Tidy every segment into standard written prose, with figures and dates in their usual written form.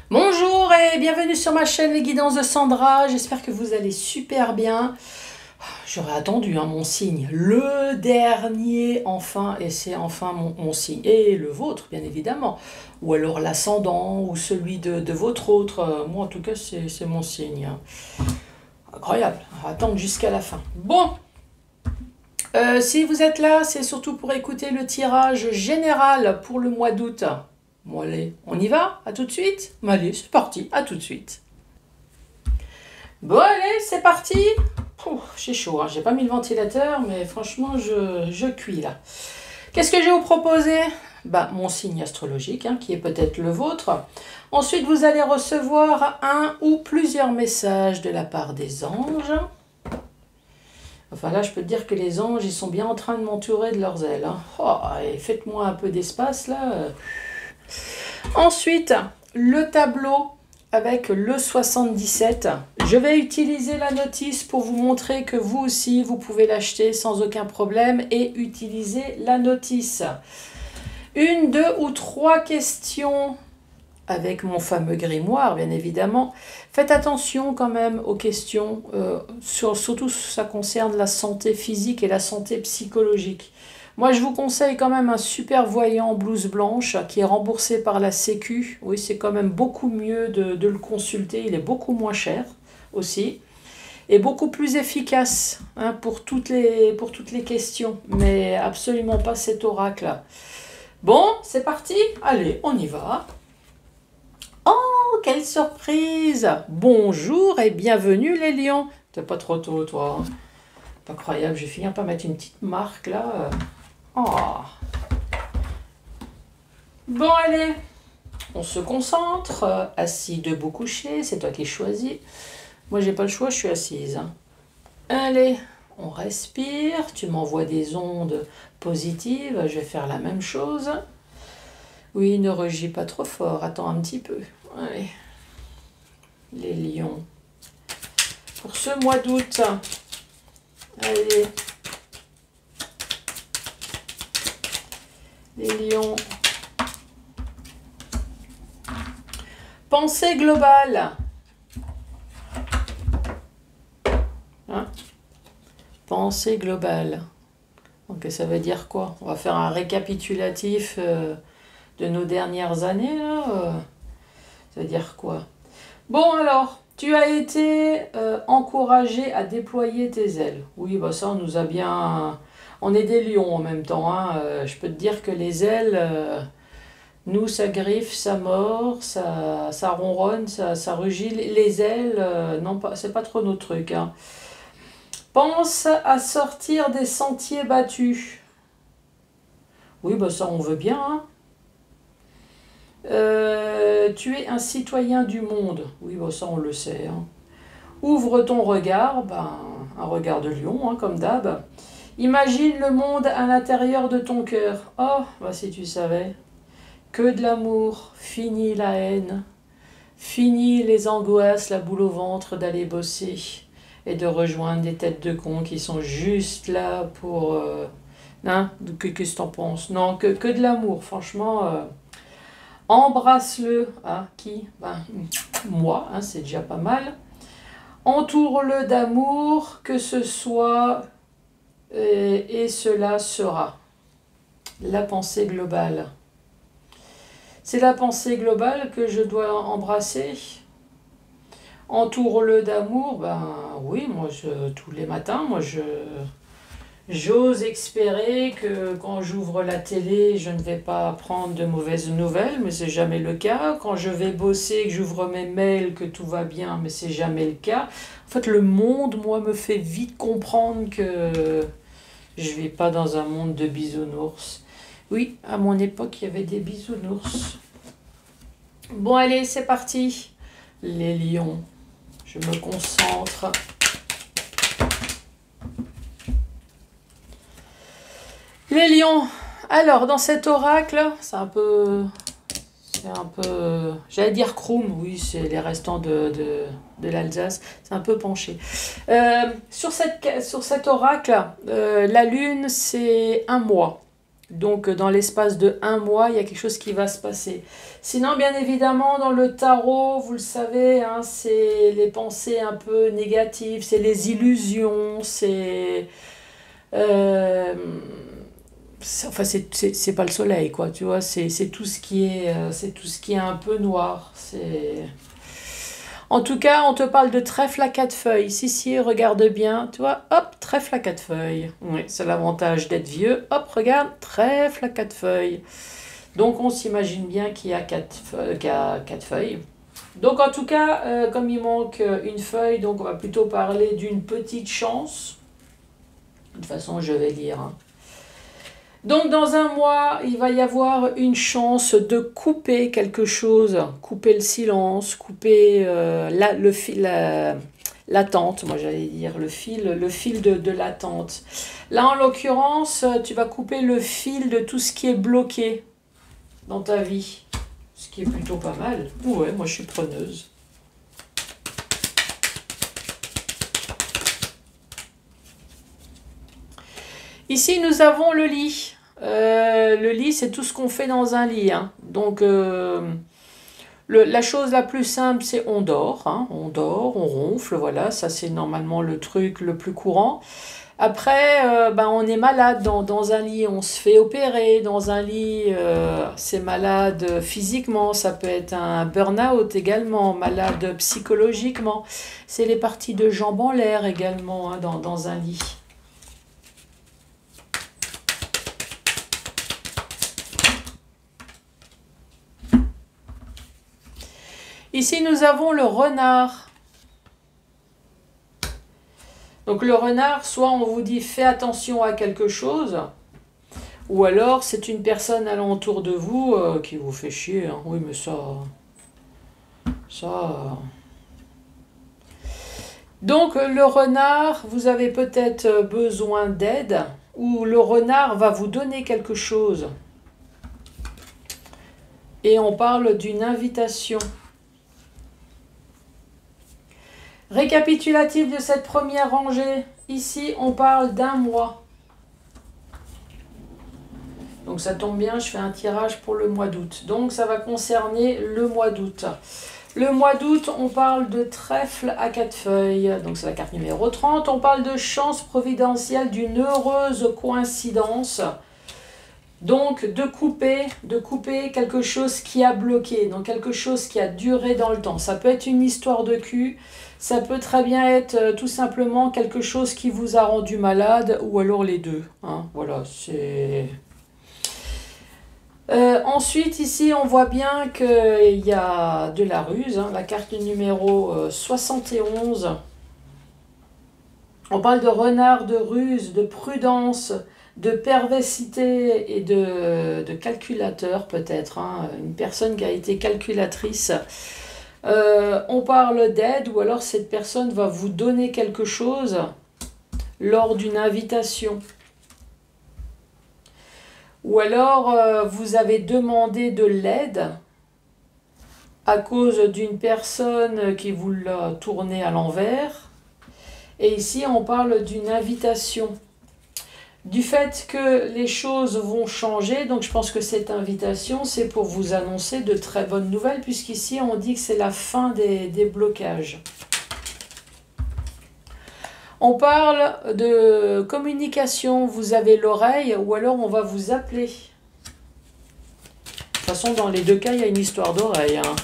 Bonjour et bienvenue sur ma chaîne Les Guidances de Sandra, j'espère que vous allez super bien. J'aurais attendu mon signe, le dernier enfin, et c'est enfin mon signe, et le vôtre bien évidemment, ou alors l'ascendant, ou celui de votre autre, moi en tout cas c'est mon signe. Incroyable, attendre jusqu'à la fin. Bon, si vous êtes là, c'est surtout pour écouter le tirage général pour le mois d'août. Bon allez, on y va? À tout de suite? Allez, c'est parti, à tout de suite. Bon allez, c'est parti. J'ai chaud, j'ai pas mis le ventilateur, mais franchement, je cuis là. Qu'est-ce que je vais vous proposer? Mon signe astrologique, qui est peut-être le vôtre. Ensuite, vous allez recevoir un ou plusieurs messages de la part des anges. Enfin là, je peux te dire que les anges, ils sont bien en train de m'entourer de leurs ailes. Et faites-moi un peu d'espace là. Ensuite, le tableau avec le 77. Je vais utiliser la notice pour vous montrer que vous aussi, vous pouvez l'acheter sans aucun problème et utiliser la notice. Une, deux ou trois questions avec mon fameux grimoire, bien évidemment. Faites attention quand même aux questions, surtout ça concerne la santé physique et la santé psychologique. Moi, je vous conseille quand même un super voyant blouse blanche qui est remboursé par la Sécu. Oui, c'est quand même beaucoup mieux de le consulter. Il est beaucoup moins cher aussi. Et beaucoup plus efficace pour toutes les questions. Mais absolument pas cet oracle. Bon, c'est parti. Allez, on y va. Oh, quelle surprise! Bonjour et bienvenue les lions. T'es pas trop tôt, toi. Pas croyable, je vais finir par mettre une petite marque là. Oh. Bon, allez, on se concentre. Assis, debout, couché, c'est toi qui choisis. Moi, j'ai pas le choix, je suis assise. Allez, on respire. Tu m'envoies des ondes positives. Je vais faire la même chose. Oui, ne rugis pas trop fort. Attends un petit peu. Allez. Les lions. Pour ce mois d'août. Allez. Les lions. Pensée globale. Pensée globale. Donc ça veut dire quoi? On va faire un récapitulatif de nos dernières années. Là. Ça veut dire quoi? Bon alors, tu as été encouragé à déployer tes ailes. Oui, ça on nous a bien... On est des lions en même temps. Je peux te dire que les ailes, nous, ça griffe, ça mord, ça ronronne, ça rugit. Les ailes, non, c'est pas trop notre truc. Pense à sortir des sentiers battus. Oui, ça on veut bien. Tu es un citoyen du monde. Oui, ça on le sait. Ouvre ton regard, un regard de lion, comme d'hab. Imagine le monde à l'intérieur de ton cœur. Oh, si tu savais. Que de l'amour, fini la haine, fini les angoisses, la boule au ventre d'aller bosser et de rejoindre des têtes de cons qui sont juste là pour... qu'est-ce que t'en penses? Non, que de l'amour, franchement. Embrasse-le. Qui? Moi, c'est déjà pas mal. Entoure-le d'amour, que ce soit... et cela sera. La pensée globale. C'est la pensée globale que je dois embrasser. Entoure-le d'amour. Oui, moi, tous les matins, j'ose espérer que quand j'ouvre la télé, je ne vais pas apprendre de mauvaises nouvelles, mais c'est jamais le cas. Quand je vais bosser, que j'ouvre mes mails, que tout va bien, mais c'est jamais le cas. En fait, le monde, moi, me fait vite comprendre que je ne vais pas dans un monde de bisounours. Oui, à mon époque, il y avait des bisounours. Bon, allez, c'est parti. Les lions. Je me concentre. Les lions. Alors, dans cet oracle, c'est un peu... J'allais dire Krum, oui, c'est les restants de l'Alsace. C'est un peu penché. Sur cet oracle, la lune, c'est un mois. Donc, dans l'espace de 1 mois, il y a quelque chose qui va se passer. Sinon, bien évidemment, dans le tarot, vous le savez, hein, c'est les pensées un peu négatives, c'est les illusions, euh, enfin, c'est pas le soleil, quoi, tu vois, c'est tout ce qui est, c'est tout ce qui est un peu noir. En tout cas, on te parle de trèfle à 4 feuilles. Si, si, regarde bien, tu vois, hop, trèfle à 4 feuilles. Oui, c'est l'avantage d'être vieux. Hop, regarde, trèfle à 4 feuilles. Donc, on s'imagine bien qu'il y a 4 feuilles. Donc, en tout cas, comme il manque une feuille, donc on va plutôt parler d'une petite chance. De toute façon, je vais lire, hein. Donc, dans 1 mois, il va y avoir une chance de couper quelque chose, couper le silence, couper l'attente, moi j'allais dire, le fil de l'attente. Là, en l'occurrence, tu vas couper le fil de tout ce qui est bloqué dans ta vie, ce qui est plutôt pas mal. Ouais, moi je suis preneuse. Ici, nous avons le lit. Le lit, c'est tout ce qu'on fait dans un lit, hein. Donc, la chose la plus simple, c'est on dort, hein. On dort, on ronfle, voilà. Ça, c'est normalement le truc le plus courant. Après, ben, on est malade dans un lit, on se fait opérer. Dans un lit, c'est malade physiquement. Ça peut être un burn-out également, malade psychologiquement. C'est les parties de jambes en l'air également, hein, dans un lit. Ici, nous avons le renard. Donc le renard, soit on vous dit fais attention à quelque chose, ou alors c'est une alentour de vous qui vous fait chier, hein. Oui, mais ça. Donc le renard, vous avez peut-être besoin d'aide, ou le renard va vous donner quelque chose. Et on parle d'une invitation. Récapitulatif de cette première rangée. Ici, on parle d'1 mois. Donc ça tombe bien, je fais un tirage pour le mois d'août. Donc ça va concerner le mois d'août. Le mois d'août, on parle de trèfle à 4 feuilles. Donc c'est la carte numéro 30. On parle de chance providentielle, d'une heureuse coïncidence. Donc de couper quelque chose qui a bloqué. Donc quelque chose qui a duré dans le temps. Ça peut être une histoire de cul. Ça peut très bien être tout simplement quelque chose qui vous a rendu malade, ou alors les deux, hein. Voilà, c'est... Ensuite, ici, on voit bien qu'il y a de la ruse, hein, la carte numéro 71. On parle de renard, de ruse, de prudence, de perversité et de calculateur peut-être, hein, une personne qui a été calculatrice. On parle d'aide, ou alors cette personne va vous donner quelque chose lors d'une invitation. Ou alors vous avez demandé de l'aide à cause d'une personne qui vous l'a tourné à l'envers. Et ici on parle d'une invitation. Du fait que les choses vont changer, donc je pense que cette invitation, c'est pour vous annoncer de très bonnes nouvelles, puisqu'ici, on dit que c'est la fin des blocages. On parle de communication, vous avez l'oreille, ou alors on va vous appeler. De toute façon, dans les deux cas, il y a une histoire d'oreille, hein.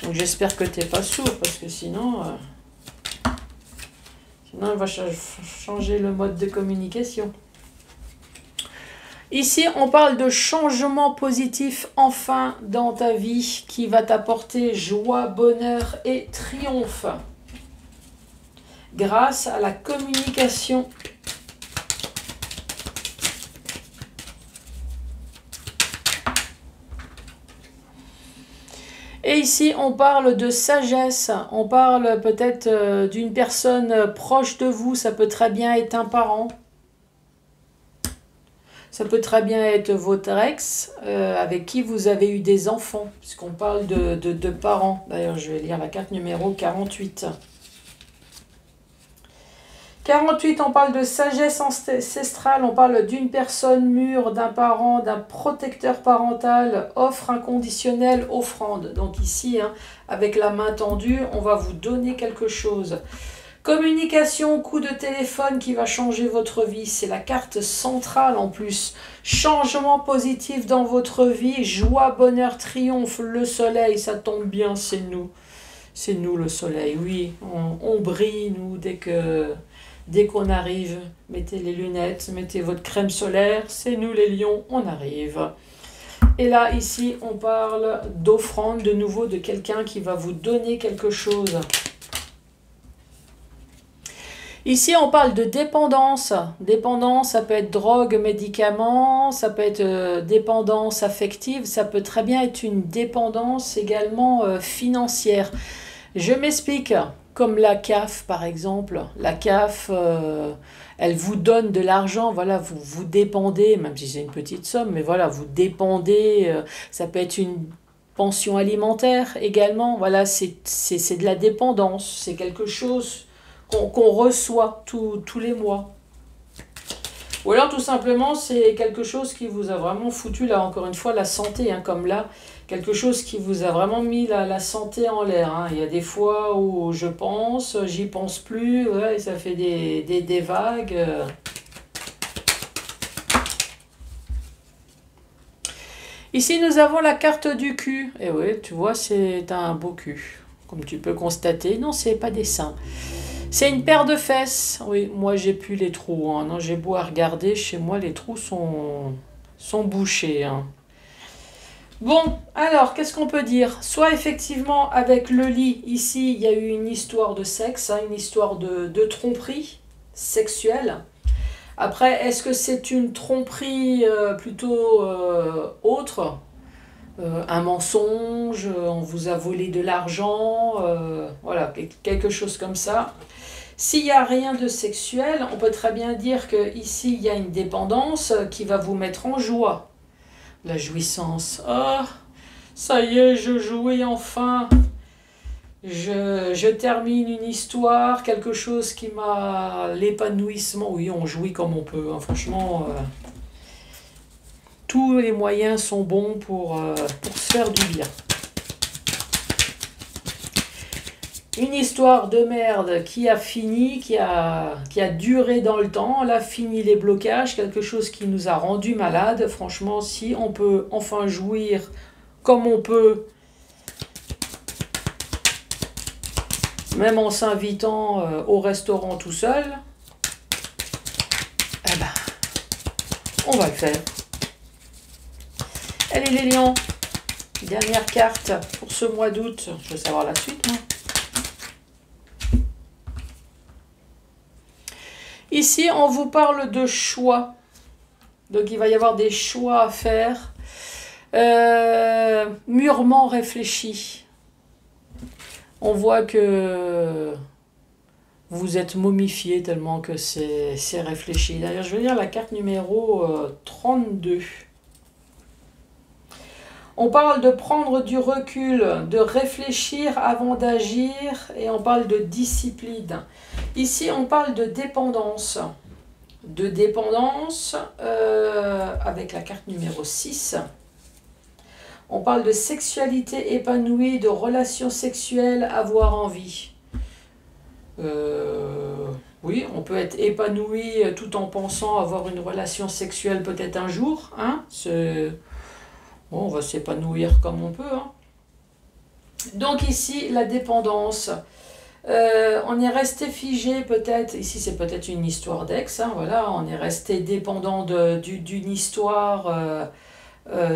Donc j'espère que tu n'es pas sourd, parce que sinon il va changer le mode de communication. Ici, on parle de changement positif enfin dans ta vie qui va t'apporter joie, bonheur et triomphe grâce à la communication. Et ici, on parle de sagesse, on parle peut-être d'une personne proche de vous, ça peut très bien être un parent. Ça peut très bien être votre ex avec qui vous avez eu des enfants, puisqu'on parle de parents. D'ailleurs, je vais lire la carte numéro 48. 48, on parle de sagesse ancestrale, on parle d'une personne mûre, d'un parent, d'un protecteur parental, offre inconditionnelle, offrande. Donc ici, hein, avec la main tendue, on va vous donner quelque chose. Communication, coup de téléphone qui va changer votre vie. C'est la carte centrale en plus. Changement positif dans votre vie, joie, bonheur, triomphe, le soleil, ça tombe bien, c'est nous. C'est nous le soleil, oui. On brille, nous, dès qu'on arrive. Mettez les lunettes, mettez votre crème solaire. C'est nous les lions, on arrive. Et là, ici, on parle d'offrande, de nouveau, de quelqu'un qui va vous donner quelque chose. Ici, on parle de dépendance. Dépendance, ça peut être drogue, médicaments, ça peut être dépendance affective, ça peut très bien être une dépendance également financière. Je m'explique, comme la CAF par exemple. La CAF, elle vous donne de l'argent, voilà, vous dépendez, même si c'est une petite somme, mais voilà, vous dépendez, ça peut être une pension alimentaire également, voilà, c'est de la dépendance, c'est quelque chose qu'on reçoit tous les mois. Ou alors tout simplement c'est quelque chose qui vous a vraiment foutu, là encore une fois, la santé, hein, comme là, quelque chose qui vous a vraiment mis la santé en l'air. Hein. Il y a des fois où je pense, j'y pense plus, ouais, ça fait des vagues. Ici nous avons la carte du cul. Et oui, tu vois, c'est un beau cul. Comme tu peux constater, non, c'est pas des seins. C'est une paire de fesses. Oui, moi j'ai plus les trous. Hein. Non, j'ai beau à regarder, chez moi les trous sont bouchés. Hein. Bon, alors, qu'est-ce qu'on peut dire? Soit effectivement avec le lit, ici, il y a eu une histoire de sexe, hein, une histoire de tromperie sexuelle. Après, est-ce que c'est une tromperie plutôt autre? Un mensonge, on vous a volé de l'argent, voilà, quelque chose comme ça. S'il n'y a rien de sexuel, on peut très bien dire qu'ici, il y a une dépendance qui va vous mettre en joie. La jouissance. Oh, ça y est, je jouis enfin. Je termine une histoire, quelque chose qui m'a... L'épanouissement, oui, on jouit comme on peut. Hein, franchement, tous les moyens sont bons pour se faire du bien. Une histoire de merde qui a fini, qui a duré dans le temps. On a fini les blocages, quelque chose qui nous a rendu malades. Franchement, si on peut enfin jouir comme on peut, même en s'invitant au restaurant tout seul, eh ben, on va le faire. Allez les lions, dernière carte pour ce mois d'août. Je veux savoir la suite, moi. Ici, on vous parle de choix. Donc, il va y avoir des choix à faire. Mûrement réfléchi. On voit que vous êtes momifié tellement que c'est réfléchi. D'ailleurs, je vais lire la carte numéro 32. On parle de prendre du recul, de réfléchir avant d'agir, et on parle de discipline. Ici, on parle de dépendance. De dépendance avec la carte numéro 6. On parle de sexualité épanouie, de relations sexuelles, avoir envie. Oui, on peut être épanoui tout en pensant avoir une relation sexuelle peut-être un jour. Hein, bon, on va s'épanouir comme on peut. Hein. Donc ici, la dépendance. On est resté figé peut-être, ici c'est peut-être une histoire d'ex, hein, voilà, on est resté dépendant d'une histoire,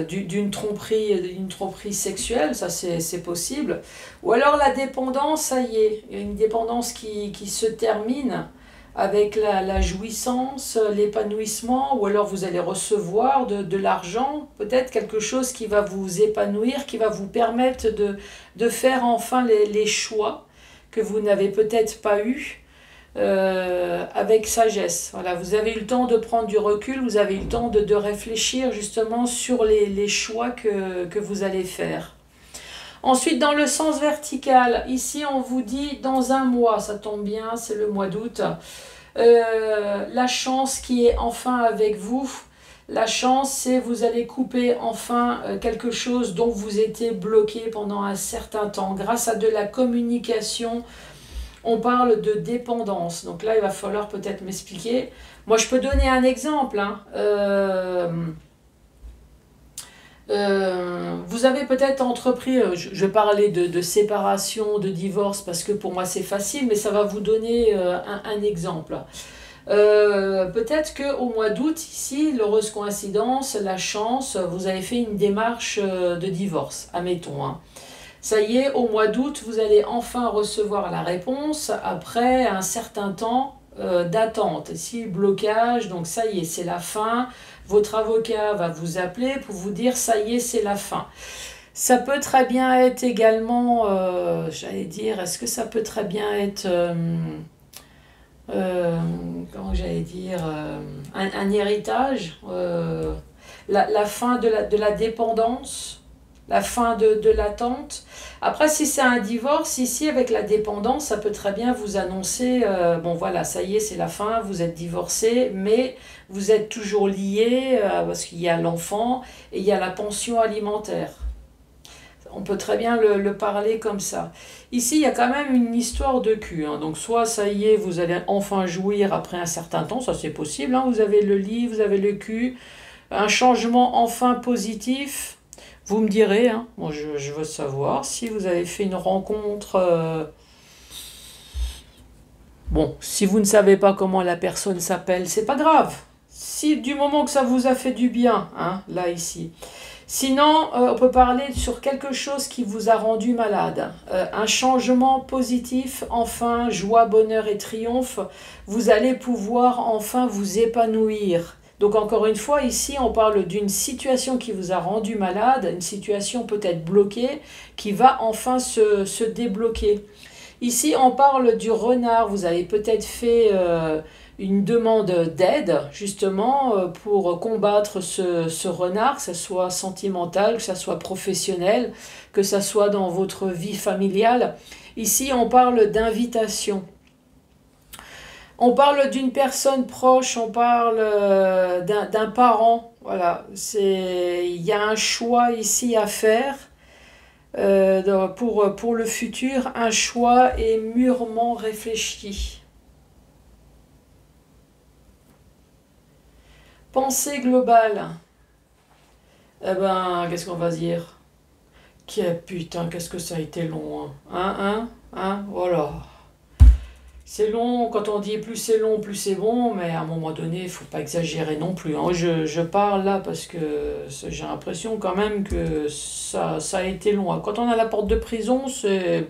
d'une tromperie sexuelle, ça c'est possible. Ou alors la dépendance, ça y est, une dépendance qui se termine avec la jouissance, l'épanouissement, ou alors vous allez recevoir de l'argent, peut-être quelque chose qui va vous épanouir, qui va vous permettre de faire enfin les choix que vous n'avez peut-être pas eu avec sagesse. Voilà, vous avez eu le temps de prendre du recul, vous avez eu le temps de réfléchir justement sur les choix que vous allez faire. Ensuite, dans le sens vertical, ici on vous dit dans un mois, ça tombe bien, c'est le mois d'août. La chance qui est enfin avec vous. La chance, c'est vous allez couper enfin quelque chose dont vous étiez bloqué pendant un certain temps. Grâce à de la communication, on parle de dépendance. Donc là, il va falloir peut-être m'expliquer. Moi, je peux donner un exemple. Hein. Vous avez peut-être entrepris, je vais parler de séparation, de divorce, parce que pour moi c'est facile, mais ça va vous donner un exemple. Peut-être qu'au mois d'août, ici, l'heureuse coïncidence, la chance, vous avez fait une démarche de divorce, admettons. Hein. Ça y est, au mois d'août, vous allez enfin recevoir la réponse après un certain temps d'attente. Ici, blocage, donc ça y est, c'est la fin. Votre avocat va vous appeler pour vous dire ça y est, c'est la fin. Ça peut très bien être également, j'allais dire, est-ce que ça peut très bien être, comment j'allais dire, un héritage, la fin de la dépendance, la fin de l'attente. Après, si c'est un divorce, ici, avec la dépendance, ça peut très bien vous annoncer, bon voilà, ça y est, c'est la fin, vous êtes divorcé, mais vous êtes toujours liés, parce qu'il y a l'enfant et il y a la pension alimentaire. On peut très bien le parler comme ça. Ici, il y a quand même une histoire de cul. Hein. Donc, soit ça y est, vous allez enfin jouir après un certain temps, ça c'est possible. Hein. Vous avez le lit, vous avez le cul. Un changement enfin positif. Vous me direz, hein. Moi je veux savoir si vous avez fait une rencontre. Bon, si vous ne savez pas comment la personne s'appelle, c'est pas grave. Si du moment que ça vous a fait du bien, hein, là ici. Sinon, on peut parler sur quelque chose qui vous a rendu malade. Un changement positif, enfin, joie, bonheur et triomphe. Vous allez pouvoir enfin vous épanouir. Donc encore une fois, ici, on parle d'une situation qui vous a rendu malade, une situation peut-être bloquée, qui va enfin se débloquer. Ici, on parle du renard. Vous avez peut-être fait une demande d'aide, justement, pour combattre ce renard, que ce soit sentimental, que ce soit professionnel, que ce soit dans votre vie familiale. Ici, on parle d'invitation. On parle d'une personne proche, on parle d'un parent. Voilà, il y a un choix ici à faire. Pour le futur, un choix est mûrement réfléchi. Pensée globale. Eh ben, qu'est-ce qu'on va dire? Putain, qu'est-ce que ça a été long, hein, voilà. C'est long, quand on dit plus c'est long, plus c'est bon, mais à un moment donné, il ne faut pas exagérer non plus. Hein. Je parle là parce que j'ai l'impression quand même que ça a été long. Quand on a la porte de prison, c'est...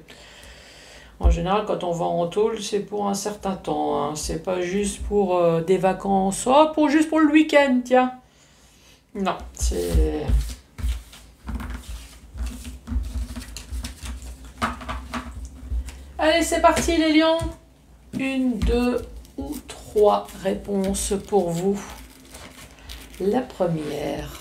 En général, quand on va en tôle, c'est pour un certain temps. Hein. C'est pas juste pour des vacances. Oh, juste pour le week-end, tiens. Non, c'est... Allez, c'est parti les lions. 1, 2 ou 3 réponses pour vous. La première.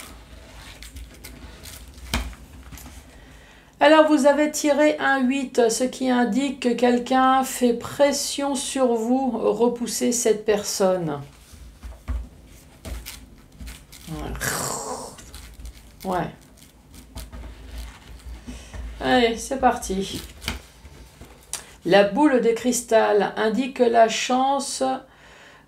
Alors, vous avez tiré un 8, ce qui indique que quelqu'un fait pression sur vous, repousser cette personne. Ouais. Allez, c'est parti. La boule de cristal indique que la chance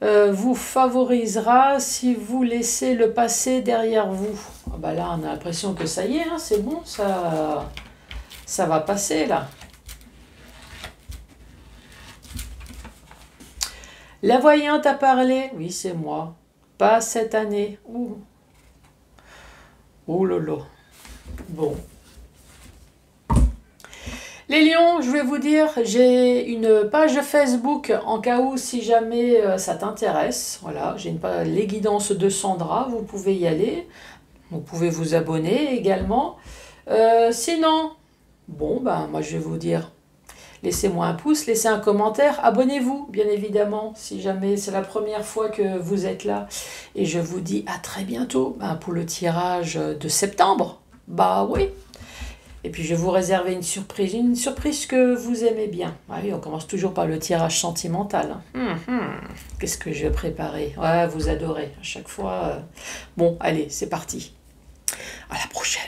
vous favorisera si vous laissez le passé derrière vous. Ah bah là, on a l'impression que ça y est, hein, c'est bon, ça va passer là. La voyante a parlé. Oui, c'est moi. Pas cette année. Ouh. Oh lolo. Bon. Les lions, je vais vous dire, j'ai une page Facebook en cas où si jamais ça t'intéresse. Voilà, j'ai les guidances de Sandra, vous pouvez y aller. Vous pouvez vous abonner également. Sinon, bon, ben moi je vais vous dire, laissez-moi un pouce, laissez un commentaire, abonnez-vous bien évidemment si jamais c'est la première fois que vous êtes là. Et je vous dis à très bientôt pour le tirage de septembre. Bah oui. Et puis je vais vous réserver une surprise que vous aimez bien. Ah oui, on commence toujours par le tirage sentimental, hein. Qu'est-ce que je vais préparer? Ouais, vous adorez à chaque fois. Bon, allez, c'est parti. À la prochaine.